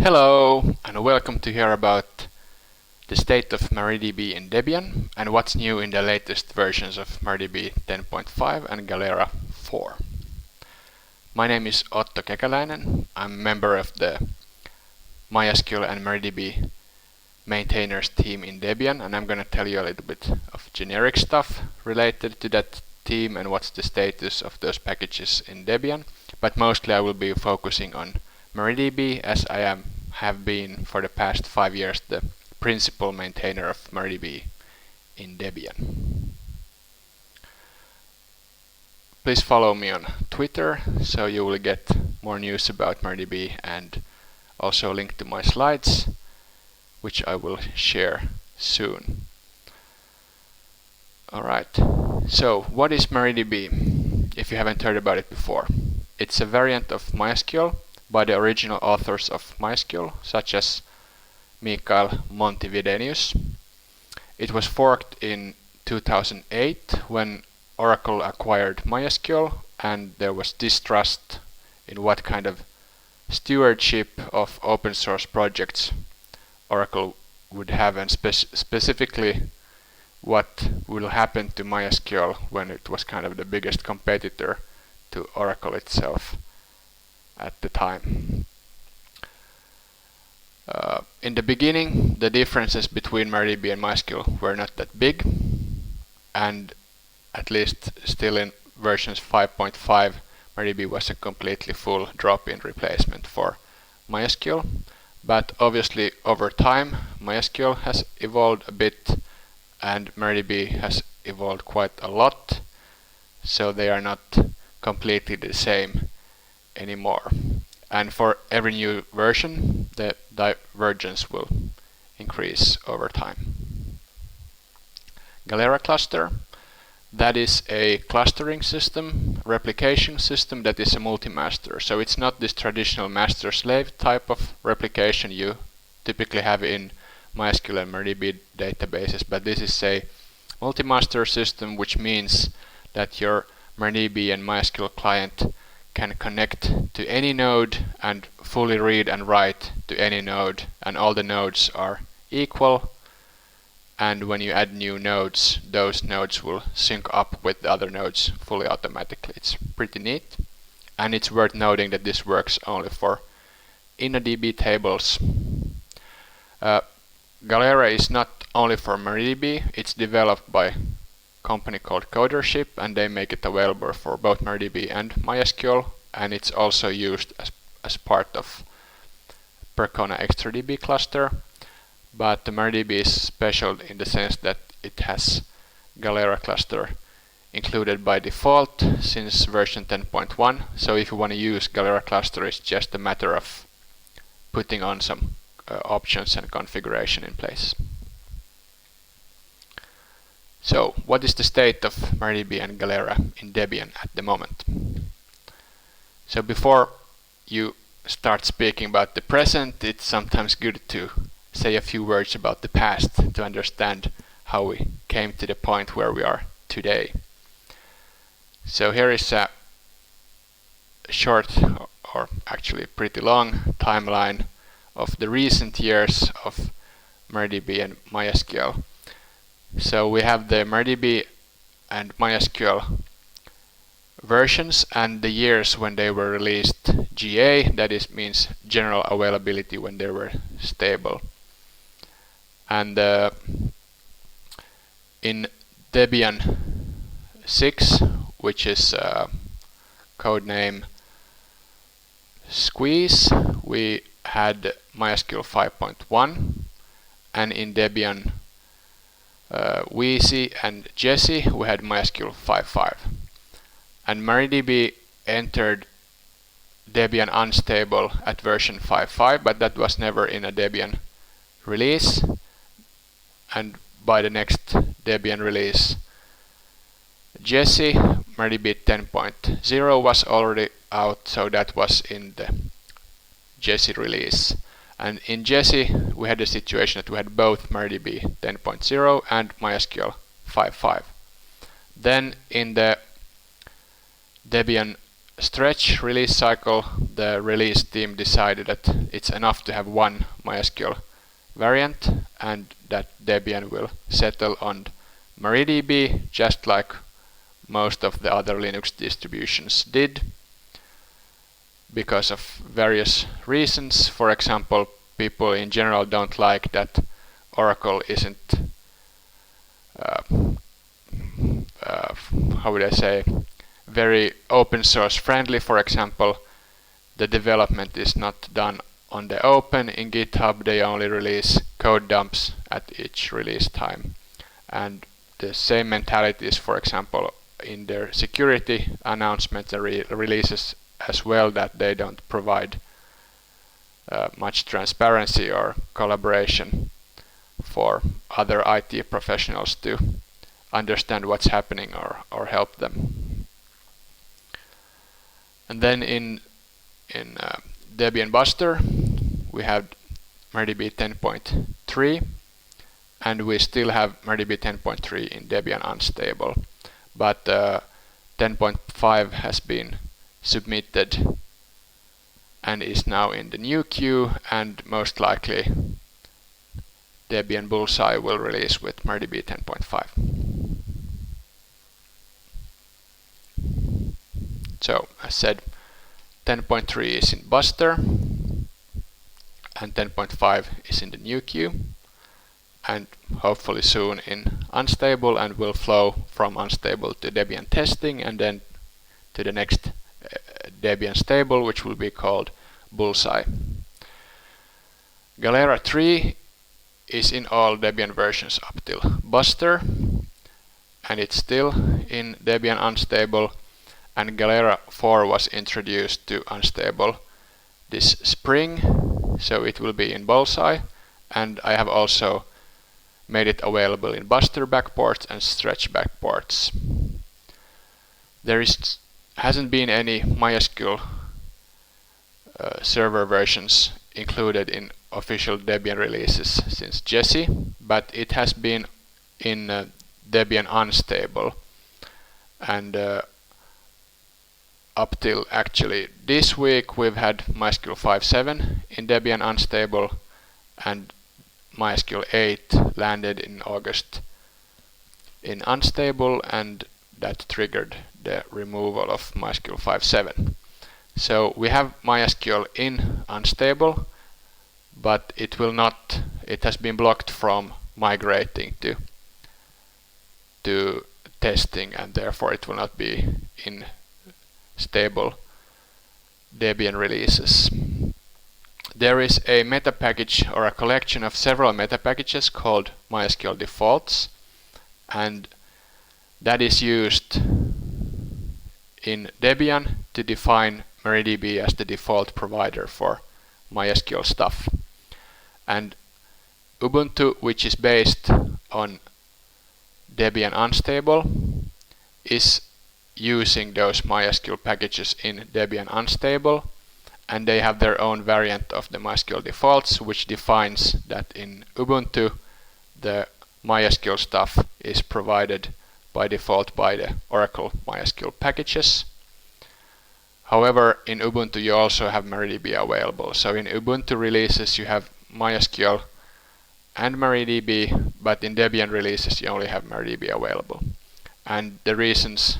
Hello, and welcome to hear about the state of MariaDB in Debian and what's new in the latest versions of MariaDB 10.5 and Galera 4. My name is Otto Kekäläinen. I'm a member of the MySQL and MariaDB maintainers team in Debian, and I'm going to tell you a little bit of generic stuff related to that team and what's the status of those packages in Debian. But mostly I will be focusing on MariaDB, as I have been for the past 5 years the principal maintainer of MariaDB in Debian. Please follow me on Twitter so you will get more news about MariaDB and also a link to my slides, which I will share soon. Alright, so what is MariaDB if you haven't heard about it before? It's a variant of MySQL by the original authors of MySQL, such as Mikael Montividenius. It was forked in 2008 when Oracle acquired MySQL, and there was distrust in what kind of stewardship of open source projects Oracle would have, and specifically what will happen to MySQL when it was kind of the biggest competitor to Oracle itself at the time. In the beginning, the differences between MariaDB and MySQL were not that big, and at least still in versions 5.5, MariaDB was a completely full drop-in replacement for MySQL. But obviously over time, MySQL has evolved a bit and MariaDB has evolved quite a lot, so they are not completely the same anymore. And for every new version, the divergence will increase over time. Galera cluster, that is a clustering system, replication system that is a multi-master. So it's not this traditional master-slave type of replication you typically have in MySQL and MariaDB databases, but this is a multi-master system, which means that your MariaDB and MySQL client can connect to any node and fully read and write to any node, and all the nodes are equal, and when you add new nodes, those nodes will sync up with the other nodes fully automatically. It's pretty neat, and it's worth noting that this works only for InnoDB tables. Galera is not only for MariaDB, it's developed by a company called Codership, and they make it available for both MariaDB and MySQL, and it's also used as part of Percona ExtraDB cluster. But the MariaDB is special in the sense that it has Galera cluster included by default since version 10.1. So if you want to use Galera cluster, it's just a matter of putting on some options and configuration in place. So what is the state of MariaDB and Galera in Debian at the moment? So before you start speaking about the present, it's sometimes good to say a few words about the past to understand how we came to the point where we are today. So here is a short, or actually pretty long, timeline of the recent years of MariaDB and MySQL. So we have the MariaDB and MySQL versions and the years when they were released GA, that is means general availability, when they were stable. And in Debian 6, which is codename Squeeze, we had MySQL 5.1, and in Debian Wheezy and Jessie we had MySQL 5.5. And MariaDB entered Debian unstable at version 5.5, but that was never in a Debian release. And by the next Debian release, Jessie, MariaDB 10.0 was already out, so that was in the Jessie release. And in Jessie we had the situation that we had both MariaDB 10.0 and MySQL 5.5. Then in the Debian stretch release cycle, the release team decided that it's enough to have one MySQL variant and that Debian will settle on MariaDB just like most of the other Linux distributions did because of various reasons. For example, people in general don't like that Oracle isn't how would I say, very open source friendly. For example, the development is not done on the open. In GitHub they only release code dumps at each release time, and the same mentality is, for example, in their security announcements and releases as well, that they don't provide much transparency or collaboration for other IT professionals to understand what's happening or help them. And then in Debian Buster we have MariaDB 10.3, and we still have MariaDB 10.3 in Debian Unstable, but 10.5 has been submitted and is now in the new queue, and most likely Debian Bullseye will release with MariaDB 10.5. So as said, 10.3 is in Buster and 10.5 is in the new queue, and hopefully soon in Unstable, and will flow from Unstable to Debian testing and then to the next Debian stable, which will be called Bullseye. Galera 3 is in all Debian versions up till Buster, and it's still in Debian Unstable, and Galera 4 was introduced to Unstable this spring, so it will be in Bullseye, and I have also made it available in Buster backports and Stretch backports. There hasn't been any MySQL server versions included in official Debian releases since Jessie, but it has been in Debian Unstable, and up till actually this week we've had MySQL 5.7 in Debian Unstable, and MySQL 8 landed in August in Unstable, and that triggered the removal of MySQL 5.7. So we have MySQL in Unstable, but it has been blocked from migrating to testing, and therefore it will not be in stable Debian releases. There is a meta package or a collection of several meta packages called MySQL defaults, and that is used in Debian to define MariaDB as the default provider for MySQL stuff. And Ubuntu, which is based on Debian Unstable, is using those MySQL packages in Debian Unstable, and they have their own variant of the MySQL defaults, which defines that in Ubuntu the MySQL stuff is provided by default by the Oracle MySQL packages. However, in Ubuntu you also have MariaDB available. So in Ubuntu releases you have MySQL and MariaDB, but in Debian releases you only have MariaDB available. And the reasons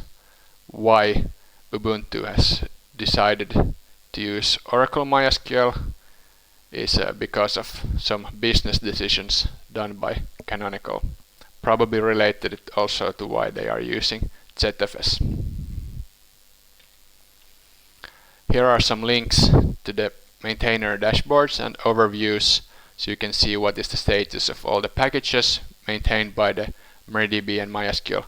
why Ubuntu has decided to use Oracle MySQL is because of some business decisions done by Canonical, probably related also to why they are using ZFS. Here are some links to the maintainer dashboards and overviews, so you can see what is the status of all the packages maintained by the MariaDB and MySQL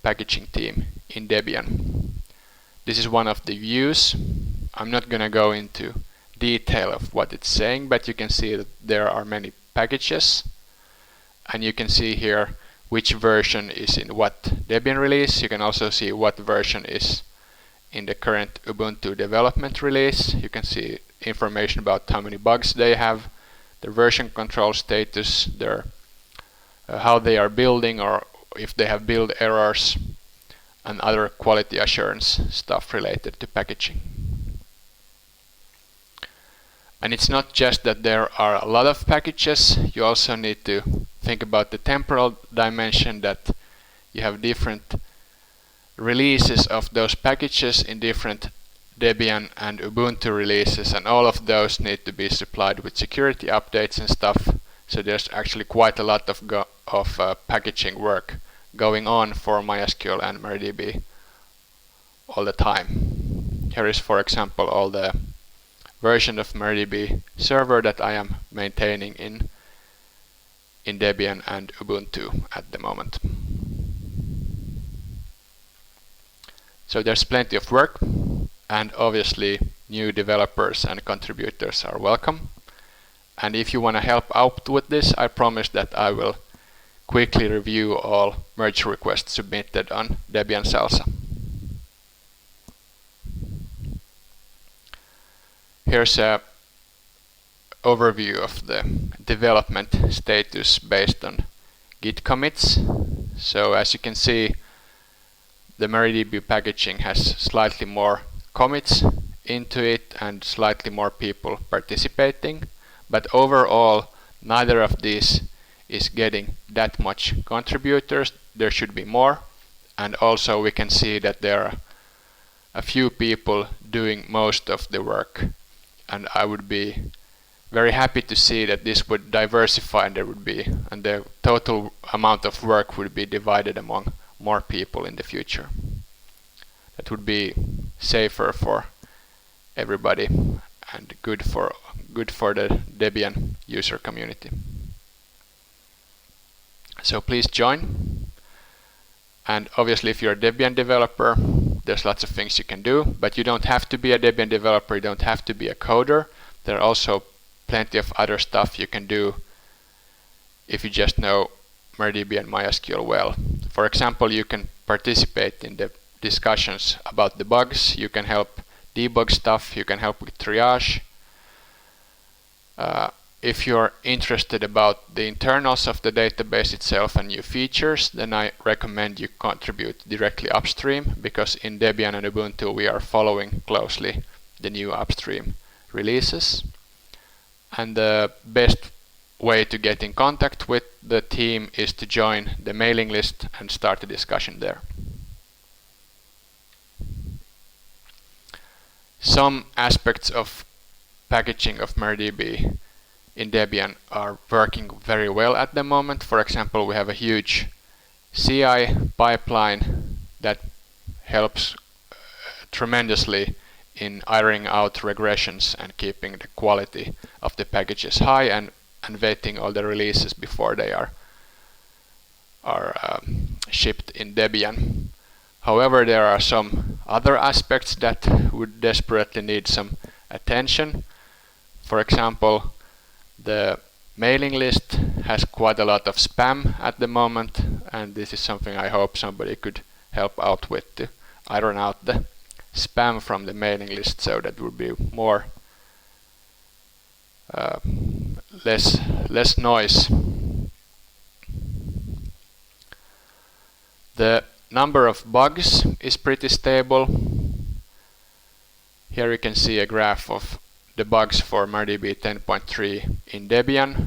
packaging team in Debian. This is one of the views. I'm not going to go into detail of what it's saying, but you can see that there are many packages, and you can see here which version is in what Debian release. You can also see what version is in the current Ubuntu development release. You can see information about how many bugs they have, their version control status, their how they are building, or if they have build errors, and other quality assurance stuff related to packaging. And it's not just that there are a lot of packages, you also need to think about the temporal dimension, that you have different releases of those packages in different Debian and Ubuntu releases, and all of those need to be supplied with security updates and stuff. So there's actually quite a lot of packaging work going on for MySQL and MariaDB all the time. Here is, for example, all the version of MariaDB server that I am maintaining in Debian and Ubuntu at the moment. So there's plenty of work, and obviously new developers and contributors are welcome. And if you want to help out with this, I promise that I will quickly review all merge requests submitted on Debian Salsa. Here's a overview of the development status based on Git commits. So as you can see, the MariaDB packaging has slightly more commits into it and slightly more people participating, but overall neither of these is getting that much contributors. There should be more, and also we can see that there are a few people doing most of the work, and I would be very happy to see that this would diversify, and the total amount of work would be divided among more people in the future. That would be safer for everybody and good for the Debian user community. So please join. And obviously if you're a Debian developer, there's lots of things you can do, but you don't have to be a Debian developer, you don't have to be a coder. There are also plenty of other stuff you can do if you just know MariaDB and MySQL well. For example, you can participate in the discussions about the bugs, you can help debug stuff, you can help with triage. If you're interested about the internals of the database itself and new features, then I recommend you contribute directly upstream, because in Debian and Ubuntu we are following closely the new upstream releases. And the best way to get in contact with the team is to join the mailing list and start a discussion there. Some aspects of packaging of MariaDB in Debian are working very well at the moment. For example, we have a huge CI pipeline that helps tremendously in ironing out regressions and keeping the quality of the packages high, and vetting all the releases before they are shipped in Debian. However, there are some other aspects that would desperately need some attention. For example, the mailing list has quite a lot of spam at the moment, and this is something I hope somebody could help out with, to iron out the spam from the mailing list, so that would be more less noise. The number of bugs is pretty stable. Here you can see a graph of the bugs for MariaDB 10.3 in Debian,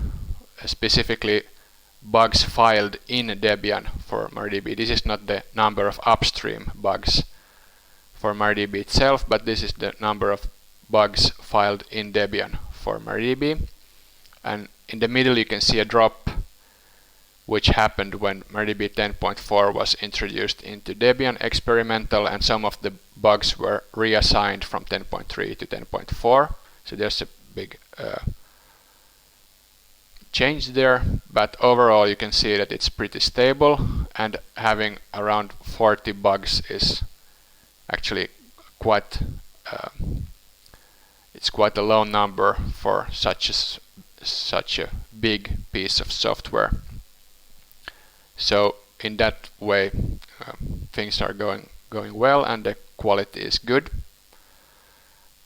specifically bugs filed in Debian for MariaDB. This is not the number of upstream bugs for MariaDB itself, but this is the number of bugs filed in Debian for MariaDB. And in the middle you can see a drop which happened when MariaDB 10.4 was introduced into Debian experimental, and some of the bugs were reassigned from 10.3 to 10.4. So there's a big change there, but overall you can see that it's pretty stable, and having around 40 bugs is actually quite it's quite a low number for such a big piece of software. So in that way things are going well, and the quality is good.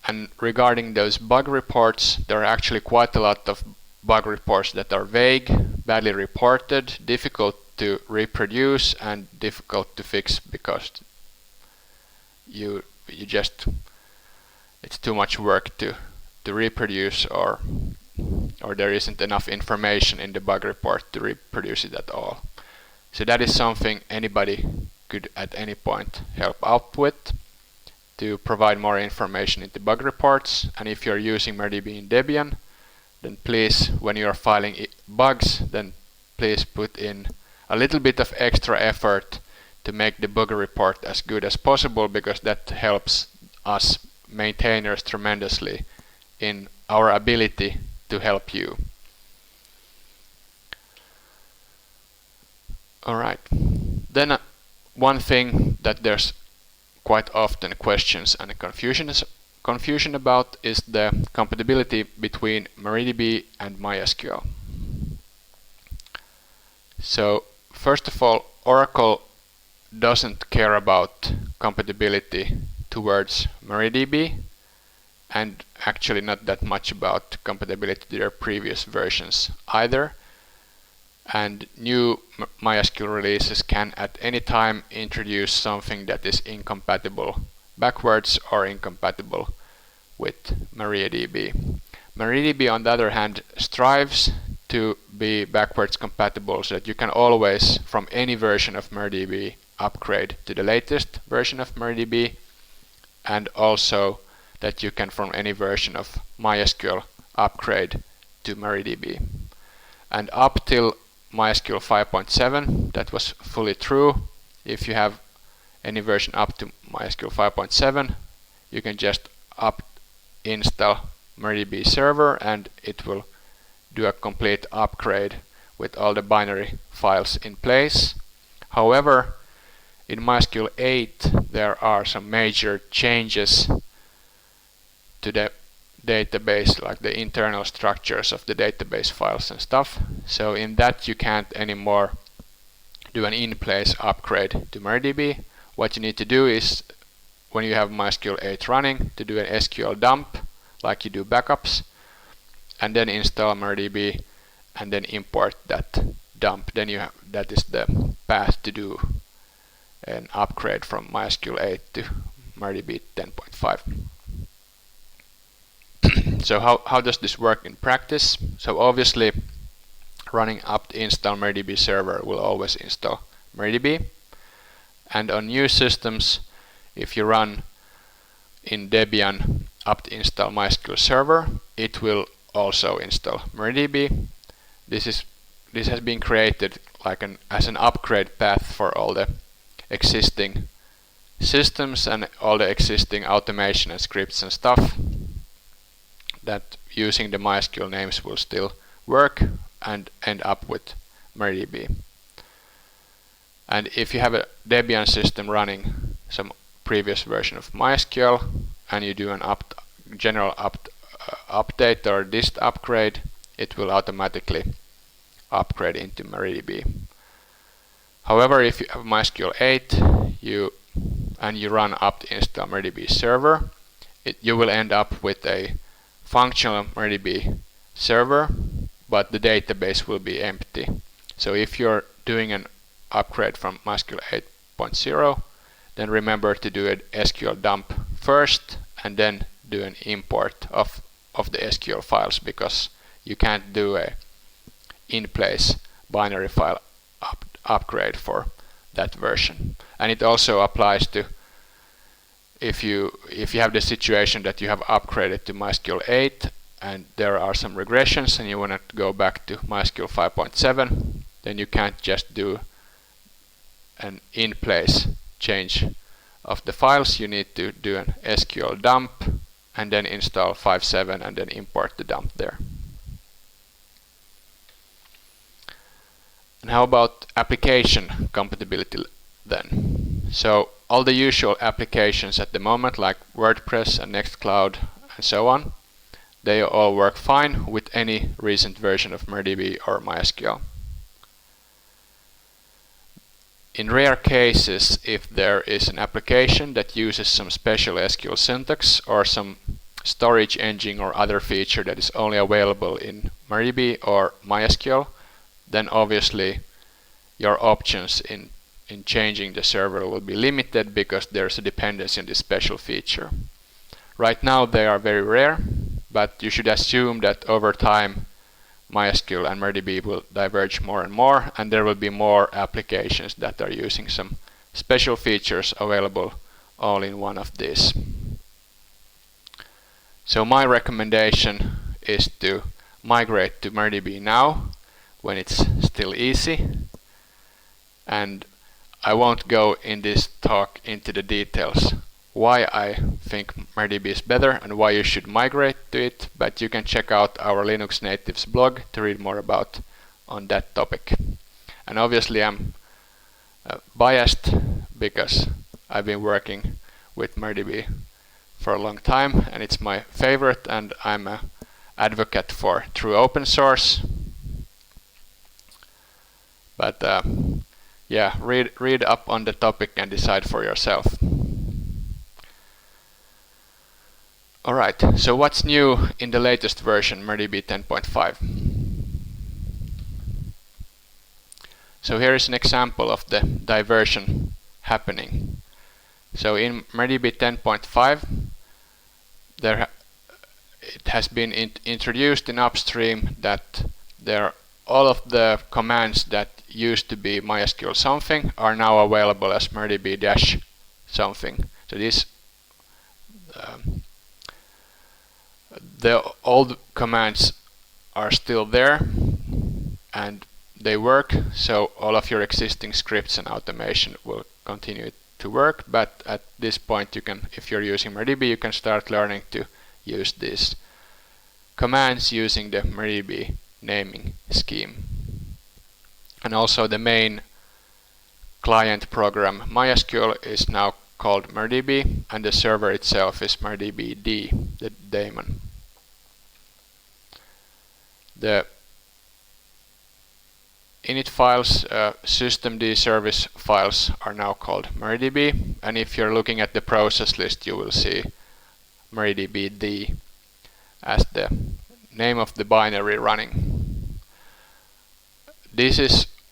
And regarding those bug reports, there are actually quite a lot of bug reports that are vague, badly reported, difficult to reproduce, and difficult to fix because it's too much work to reproduce, or there isn't enough information in the bug report to reproduce it at all. So that is something anybody could at any point help out with, to provide more information in the bug reports. And if you're using MariaDB in Debian, then please, when you are filing bugs, then please put in a little bit of extra effort to make the bug report as good as possible, because that helps us maintainers tremendously in our ability to help you. Alright, then one thing that there's quite often questions and confusion about is the compatibility between MariaDB and MySQL. So first of all, Oracle doesn't care about compatibility towards MariaDB, and actually not that much about compatibility to their previous versions either. And new MySQL releases can at any time introduce something that is incompatible backwards or incompatible with MariaDB. MariaDB, on the other hand, strives to be backwards compatible, so that you can always, from any version of MariaDB, upgrade to the latest version of MariaDB, and also that you can, from any version of MySQL, upgrade to MariaDB. And up till MySQL 5.7, that was fully true. If you have any version up to MySQL 5.7, you can just install MariaDB server, and it will do a complete upgrade with all the binary files in place. However, in MySQL 8 there are some major changes to the database, like the internal structures of the database files and stuff. So in that you can't anymore do an in-place upgrade to MariaDB. What you need to do is, when you have MySQL 8 running, to do an SQL dump like you do backups, and then install MariaDB and then import that dump. Then you have, that is the path to do an upgrade from MySQL 8 to MariaDB 10.5. So how does this work in practice? So obviously, running apt install MariaDB server will always install MariaDB, and on new systems, if you run in Debian apt install MySQL server, it will also install MariaDB. This has been created like as an upgrade path for all the existing systems and all the existing automation and scripts and stuff, that using the MySQL names will still work and end up with MariaDB. And if you have a Debian system running some previous version of MySQL, and you do an general update or dist upgrade, it will automatically upgrade into MariaDB. However, if you have MySQL 8 and you run apt install MariaDB server, you will end up with a functional MariaDB server, but the database will be empty. So if you're doing an upgrade from MySQL 8.0, then remember to do an SQL dump first and then do an import of the SQL files, because you can't do a in-place binary file upgrade for that version. And it also applies to if you have the situation that you have upgraded to MySQL 8 and there are some regressions and you want to go back to MySQL 5.7, then you can't just do an in-place change of the files. You need to do an SQL dump and then install 5.7 and then import the dump there. And how about application compatibility then? So all the usual applications at the moment, like WordPress and Nextcloud and so on, they all work fine with any recent version of MariaDB or MySQL. In rare cases, if there is an application that uses some special SQL syntax or some storage engine or other feature that is only available in MariaDB or MySQL, then obviously your options in in changing the server will be limited because there's a dependency on this special feature. Right now they are very rare, but you should assume that over time MySQL and MariaDB will diverge more and more, and there will be more applications that are using some special features available all in one of these. So my recommendation is to migrate to MariaDB now, when it's still easy. And I won't go in this talk into the details why I think MariaDB is better and why you should migrate to it, but you can check out our Linux Natives blog to read more about on that topic. And obviously I'm biased because I've been working with MariaDB for a long time and it's my favorite, and I'm an advocate for true open source. But yeah, read up on the topic and decide for yourself. Alright, so what's new in the latest version, MariaDB 10.5? So here is an example of the diversion happening. So in MariaDB 10.5, it has been introduced in upstream that all of the commands that used to be MySQL something are now available as MariaDB -something. So this the old commands are still there and they work, so all of your existing scripts and automation will continue to work, but at this point you can, if you're using MariaDB, you can start learning to use these commands using the MariaDB naming scheme. And also the main client program MySQL is now called MariaDB, and the server itself is mariadbd, the daemon. The init files, systemd service files are now called MariaDB, and if you're looking at the process list you will see mariadbd as the name of the binary running.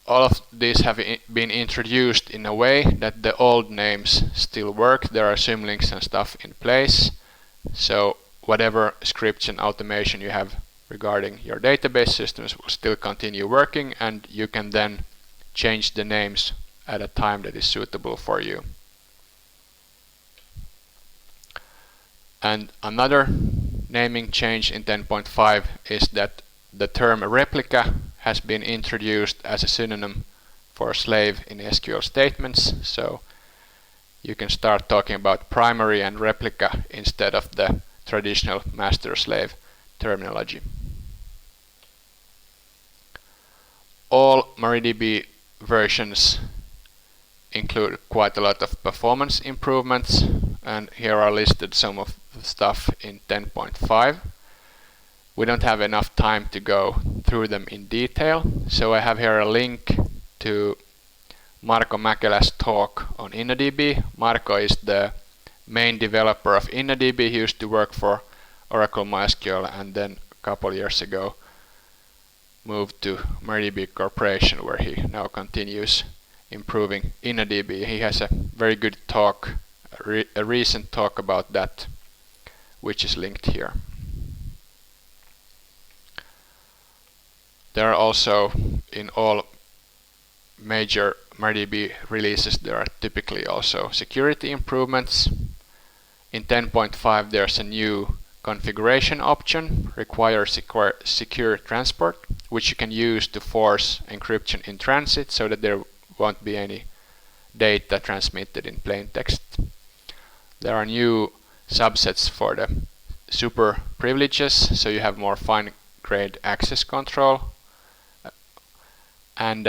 All of these have been introduced in a way that the old names still work. There are symlinks and stuff in place, so whatever scripts and automation you have regarding your database systems will still continue working, and you can then change the names at a time that is suitable for you. And another naming change in 10.5 is that the term replica has been introduced as a synonym for slave in SQL statements, so you can start talking about primary and replica instead of the traditional master-slave terminology. All MariaDB versions include quite a lot of performance improvements, and here are listed some of the stuff in 10.5. We don't have enough time to go through them in detail, so I have here a link to Marko Mäkelä's talk on InnoDB. Marko is the main developer of InnoDB. He used to work for Oracle MySQL and then a couple years ago moved to MariaDB Corporation, where he now continues improving InnoDB. He has a very good talk, a recent talk about that, which is linked here. There are also, in all major MariaDB releases, there are typically also security improvements. In 10.5 there's a new configuration option, require secure transport, which you can use to force encryption in transit so that there won't be any data transmitted in plain text. There are new subsets for the super privileges, so you have more fine-grained access control. And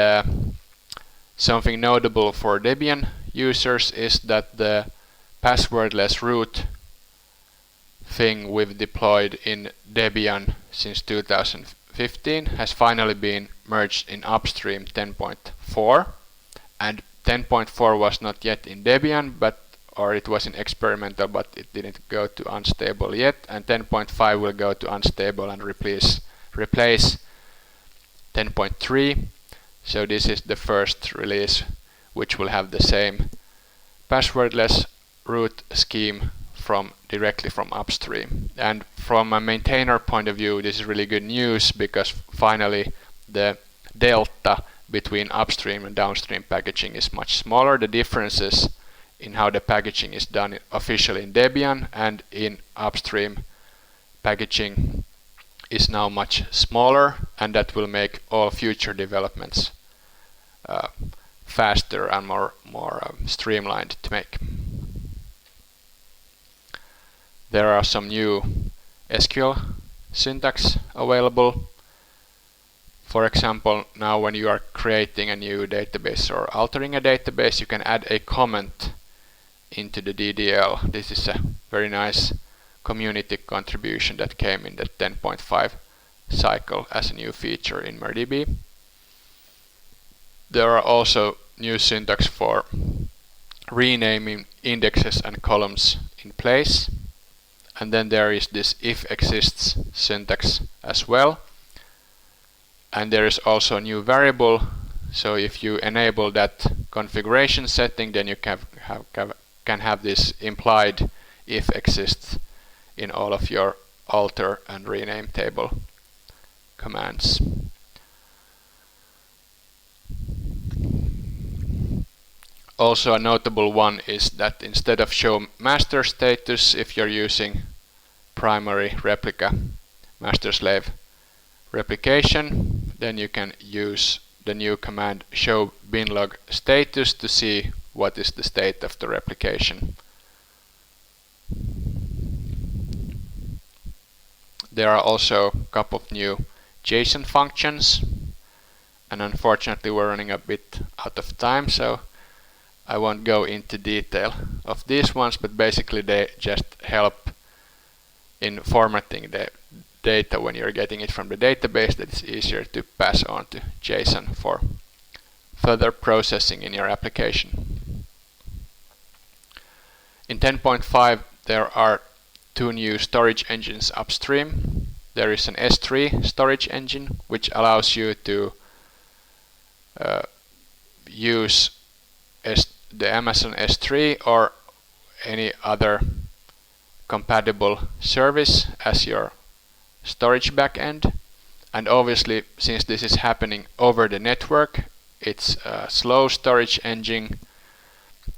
something notable for Debian users is that the passwordless root thing we've deployed in Debian since 2015 has finally been merged in upstream 10.4, and 10.4 was not yet in Debian, or it was in experimental, but it didn't go to unstable yet, and 10.5 will go to unstable and replace 10.3. So this is the first release which will have the same passwordless root scheme directly from upstream. And from a maintainer point of view, this is really good news, because finally the delta between upstream and downstream packaging is much smaller. The differences in how the packaging is done officially in Debian and in upstream packaging is now much smaller, and that will make all future developments faster and more streamlined to make. There are some new SQL syntax available. For example, now when you are creating a new database or altering a database, you can add a comment into the DDL. This is a very nice community contribution that came in the 10.5 cycle as a new feature in MariaDB. There are also new syntax for renaming indexes and columns in place. And then there is this if exists syntax as well. And there is also a new variable. So if you enable that configuration setting, then you can have this implied if exists in all of your alter and rename table commands. Also, a notable one is that instead of show master status, if you're using primary replica master slave replication, then you can use the new command show binlog status to see what is the state of the replication. There are also a couple of new JSON functions, and unfortunately we're running a bit out of time, so I won't go into detail of these ones, but basically they just help in formatting the data when you're getting it from the database, that it's easier to pass on to JSON for further processing in your application. In 10.5 there are two new storage engines upstream. There is an S3 storage engine, which allows you to use the Amazon S3 or any other compatible service as your storage backend. And obviously, since this is happening over the network, it's a slow storage engine.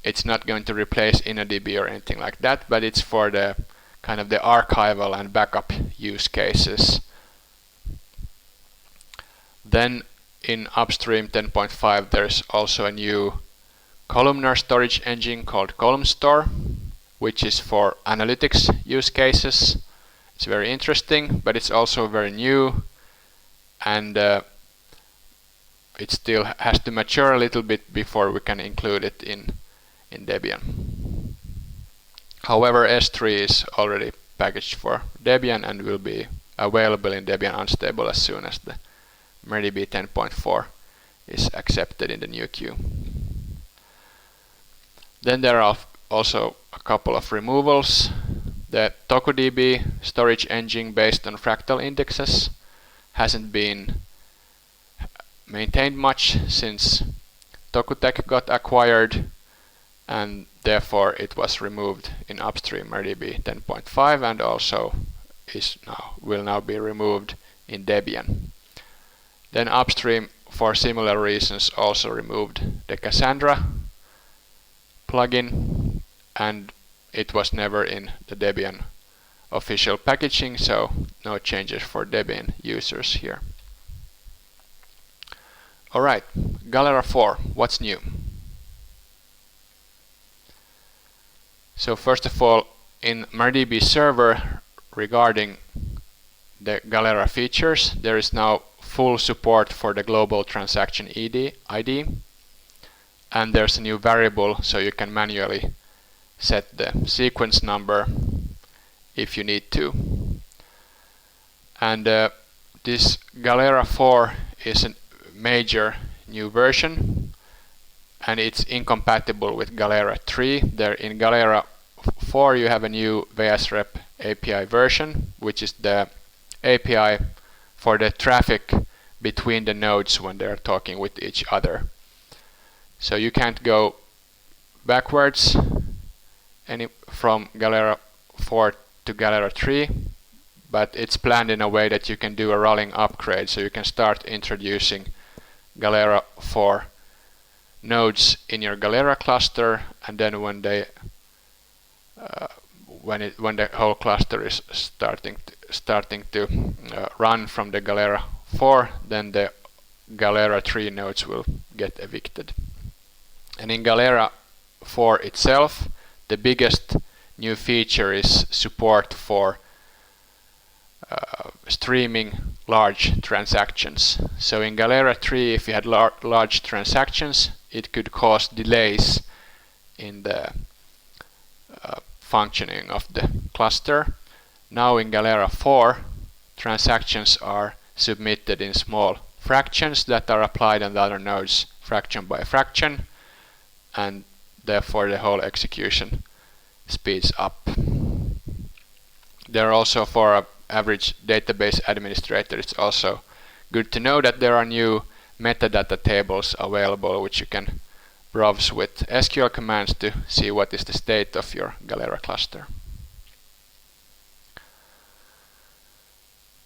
It's not going to replace InnoDB or anything like that, but it's for the kind of the archival and backup use cases. Then in upstream 10.5 there's also a new columnar storage engine called Column Store, which is for analytics use cases. It's very interesting, but it's also very new, and it still has to mature a little bit before we can include it in Debian. However, S3 is already packaged for Debian and will be available in Debian Unstable as soon as the MariaDB 10.4 is accepted in the new queue. Then there are also a couple of removals. The TokuDB storage engine based on fractal indexes hasn't been maintained much since Tokutech got acquired, and therefore it was removed in upstream MariaDB 10.5 and also will now be removed in Debian. Then upstream, for similar reasons, also removed the Cassandra plugin, and it was never in the Debian official packaging, so no changes for Debian users here. Alright, Galera 4, what's new? So first of all, in MariaDB server, regarding the Galera features, there is now full support for the global transaction ID, and there's a new variable, so you can manually set the sequence number if you need to. And this Galera 4 is a major new version, and it's incompatible with Galera 3. There in Galera 4 you have a new VSREP API version, which is the API for the traffic between the nodes when they're talking with each other. So you can't go backwards from Galera 4 to Galera 3, but it's planned in a way that you can do a rolling upgrade, so you can start introducing Galera 4 nodes in your Galera cluster, and then when the whole cluster is starting to run from the Galera 4, then the Galera 3 nodes will get evicted. And in Galera 4 itself, the biggest new feature is support for streaming large transactions. So in Galera 3, if you had large transactions, it could cause delays in the functioning of the cluster. Now in Galera 4, transactions are submitted in small fractions that are applied on the other nodes fraction by fraction, and therefore the whole execution speeds up. There are also, for an average database administrator, it's also good to know that there are new metadata tables available which you can browse with SQL commands to see what is the state of your Galera cluster.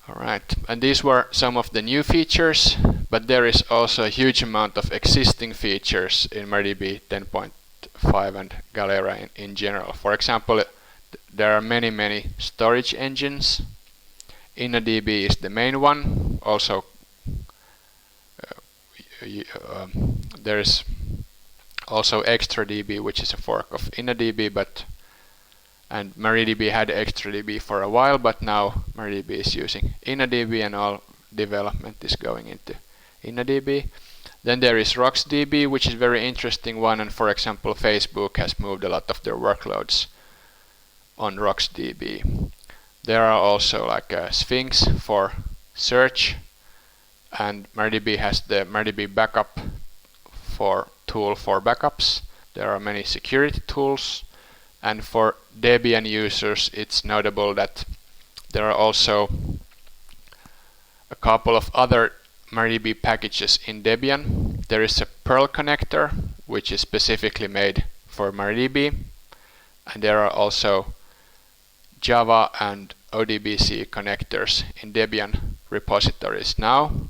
Alright, and these were some of the new features, but there is also a huge amount of existing features in MariaDB 10.5 and Galera in general. For example, there are many storage engines. InnoDB is the main one. Also, there is also ExtraDB, which is a fork of InnoDB, and MariaDB had ExtraDB for a while, but now MariaDB is using InnoDB, and all development is going into InnoDB. Then there is RocksDB, which is a very interesting one, and for example, Facebook has moved a lot of their workloads on RocksDB. There are also like a Sphinx for search, and MariaDB has the MariaDB backup tool for backups. There are many security tools, and for Debian users it's notable that there are also a couple of other MariaDB packages in Debian. There is a Perl connector which is specifically made for MariaDB, and there are also Java and ODBC connectors in Debian repositories now.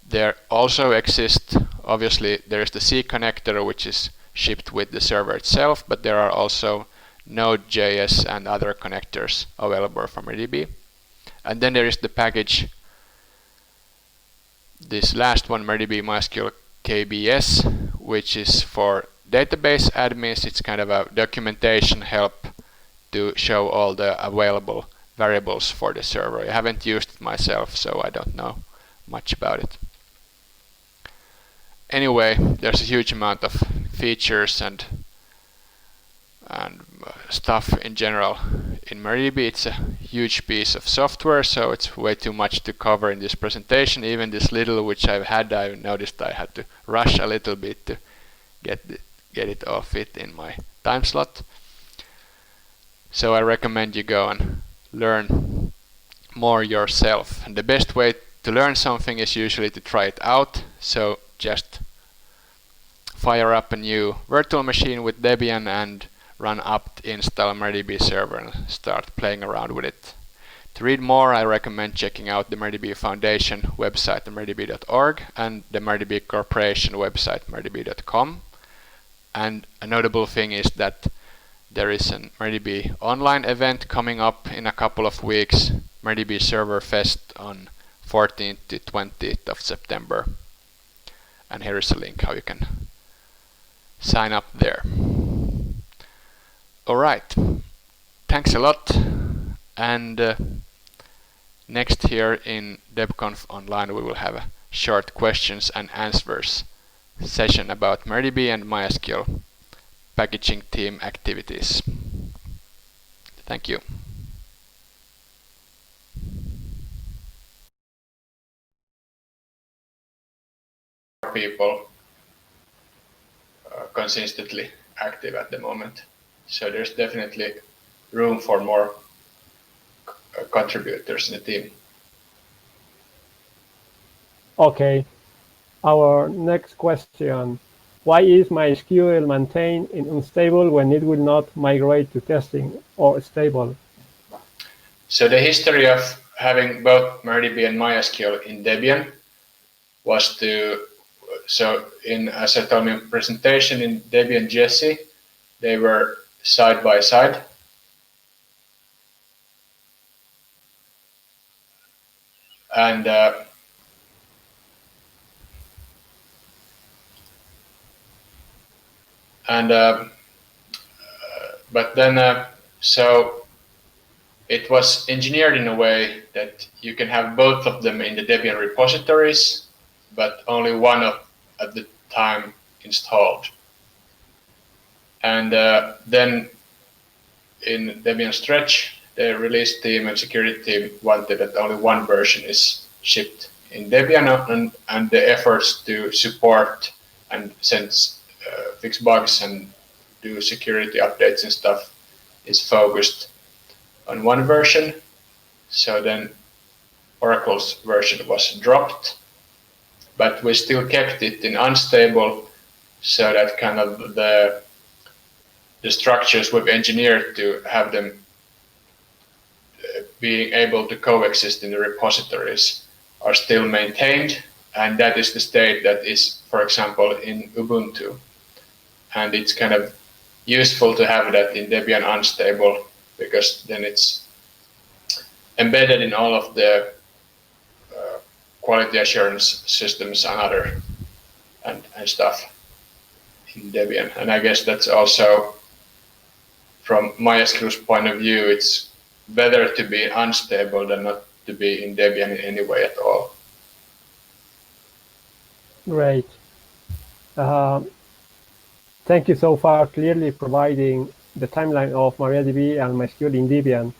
There also exist, obviously there is the C connector which is shipped with the server itself, but there are also Node.js and other connectors available from MariaDB. And then there is the package, this last one, MariaDB MySQL KBS, which is for database admins. It's kind of a documentation help to show all the available variables for the server. I haven't used it myself, so I don't know much about it. Anyway, there's a huge amount of features and stuff in general in MariaDB. It's a huge piece of software, so it's way too much to cover in this presentation. Even this little which I've had, I noticed I had to rush a little bit to get it all fit in my time slot. So I recommend you go and learn more yourself. And the best way to learn something is usually to try it out. So just fire up a new virtual machine with Debian and run apt install MariaDB server and start playing around with it. To read more, I recommend checking out the MariaDB Foundation website, mariadb.org, and the MariaDB Corporation website, mariadb.com. And a notable thing is that there is an MariaDB online event coming up in a couple of weeks, MariaDB Server Fest on 14th to 20th of September. And here is a link how you can sign up there. Alright, thanks a lot, and next here in DebConf Online we will have a short questions and answers session about MariaDB and MySQL packaging team activities. Thank you. People consistently active at the moment, so there's definitely room for more contributors in the team. Okay, our next question Why is MySQL maintained in unstable when it will not migrate to testing or stable? So the history of having both MariaDB and MySQL in Debian was as I told in the presentation, in Debian Jesse, they were side by side. But then, so it was engineered in a way that you can have both of them in the Debian repositories, but only one at the time installed. And then in Debian Stretch, the release team and security team wanted that only one version is shipped in Debian, and the efforts to support and send fix bugs and do security updates and stuff is focused on one version. So then Oracle's version was dropped, but we still kept it in unstable, so that kind of the structures we've engineered to have them being able to coexist in the repositories are still maintained, and that is the state that is, for example, in Ubuntu. And it's kind of useful to have that in Debian unstable, because then it's embedded in all of the quality assurance systems and stuff in Debian. And I guess that's also, from MySQL's point of view, it's better to be unstable than not to be in Debian in any way at all. Great. Thank you so far, clearly providing the timeline of MariaDB and MySQL in Debian.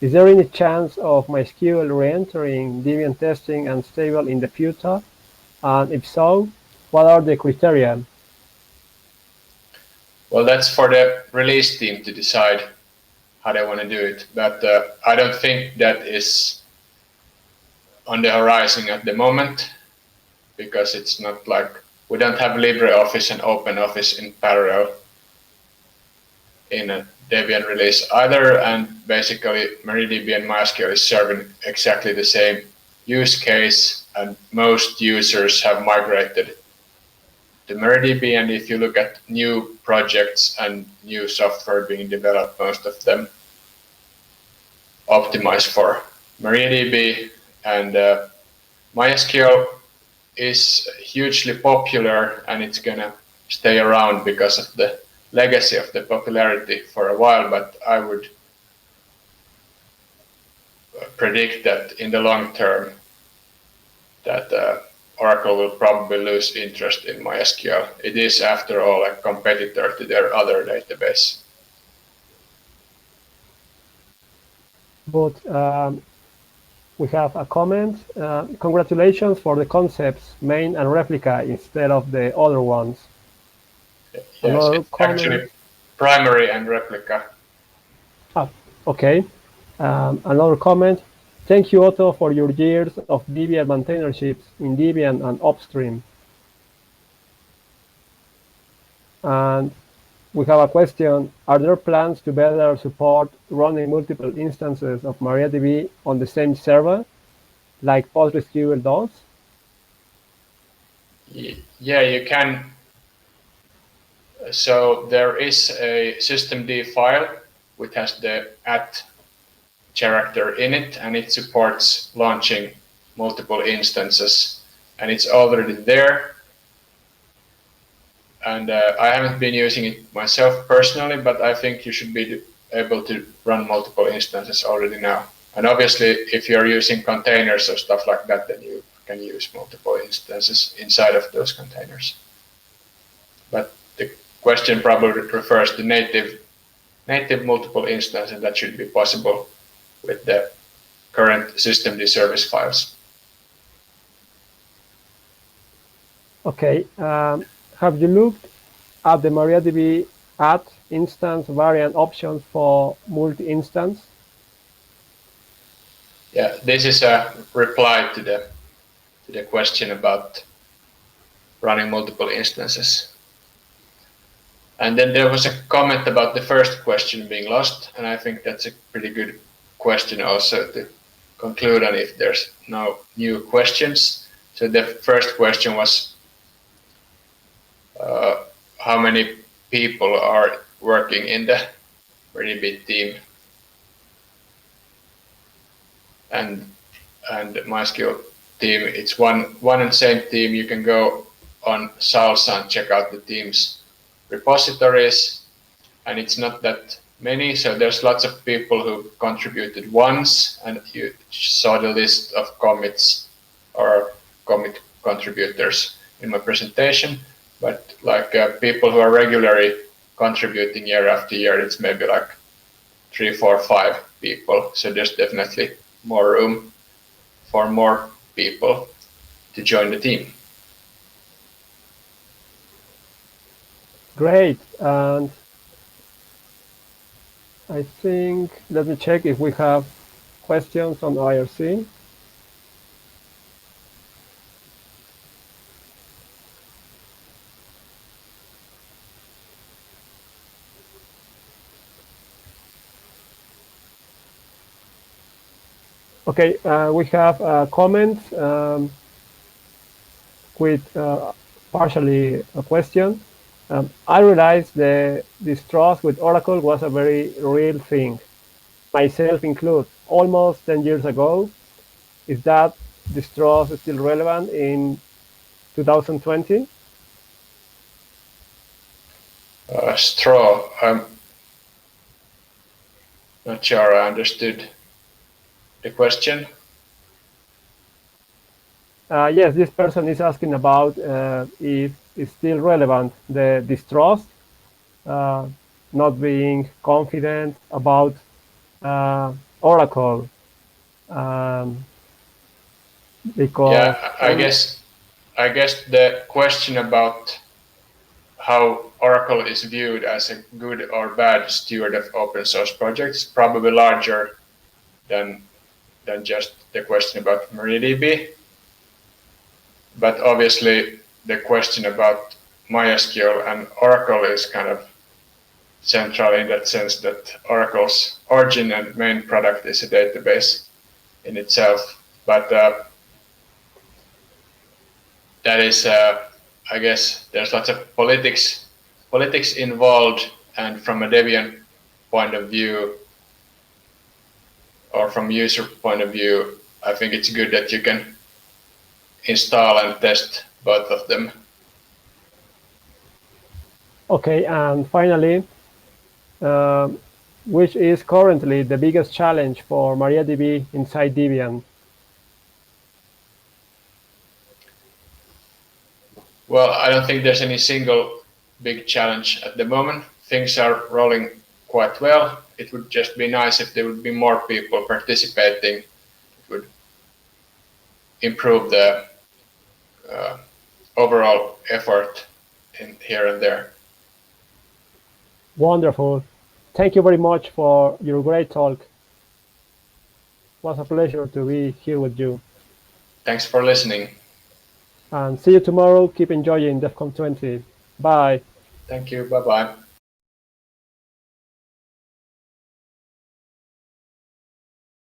Is there any chance of MySQL re-entering Debian testing and stable in the future? And if so, what are the criteria? Well, that's for the release team to decide how they want to do it. But I don't think that is on the horizon at the moment, because it's not like we don't have LibreOffice and OpenOffice in parallel in a Debian release either, and basically MariaDB and MySQL is serving exactly the same use case, and most users have migrated to MariaDB. And if you look at new projects and new software being developed, most of them optimize for MariaDB, and MySQL is hugely popular, and it's gonna stay around because of the legacy of the popularity for a while. But I would predict that in the long term that Oracle will probably lose interest in MySQL. It is, after all, a competitor to their other database. But we have a comment. Congratulations for the concepts, main and replica, instead of the other ones. Yes, it's actually primary and replica. Okay. Another comment. Thank you, Otto, for your years of Debian maintainerships in Debian and upstream. And we have a question. Are there plans to better support running multiple instances of MariaDB on the same server, like PostgreSQL does? Yeah, you can. So there is a systemd file which has the @ character in it, and it supports launching multiple instances, and it's already there. And I haven't been using it myself personally, but I think you should be able to run multiple instances already now. And obviously, if you're using containers or stuff like that, then you can use multiple instances inside of those containers. But the question probably refers to native multiple instances, and that should be possible with the current systemd service files. Okay. Have you looked at the MariaDB @instance variant options for multi-instance? Yeah, this is a reply to the question about running multiple instances. And then there was a comment about the first question being lost, and I think that's a pretty good question also to conclude on if there's no new questions. So the first question was how many people are working in the MariaDB team and MySQL team. It's one and same team. You can go on Salsa and check out the team's repositories, and it's not that many, so there's lots of people who contributed once, and you saw the list of commits or commit contributors in my presentation. But like people who are regularly contributing year after year, it's maybe like 3, 4, 5 people. So there's definitely more room for more people to join the team. Great. And I think, let me check if we have questions on IRC. Okay, we have comments with partially a question. I realized the distrust with Oracle was a very real thing, myself included, almost 10 years ago. Is that distrust still relevant in 2020? Straw, I'm not sure I understood the question. Yes, this person is asking about if it's still relevant, the distrust, not being confident about Oracle. Because yeah, I guess the question about how Oracle is viewed as a good or bad steward of open source projects is probably larger than just the question about MariaDB. But obviously the question about MySQL and Oracle is kind of central in that sense that Oracle's origin and main product is a database in itself. But that is, I guess, there's lots of politics involved, and from a Debian point of view, or from user point of view, I think it's good that you can install and test both of them. Okay, and finally, which is currently the biggest challenge for MariaDB inside Debian? Well, I don't think there's any single big challenge at the moment. Things are rolling quite well. It would just be nice if there would be more people participating. It would improve the overall effort in here and there. Wonderful. Thank you very much for your great talk. It was a pleasure to be here with you. Thanks for listening. And see you tomorrow. Keep enjoying DebConf 20. Bye. Thank you. Bye-bye.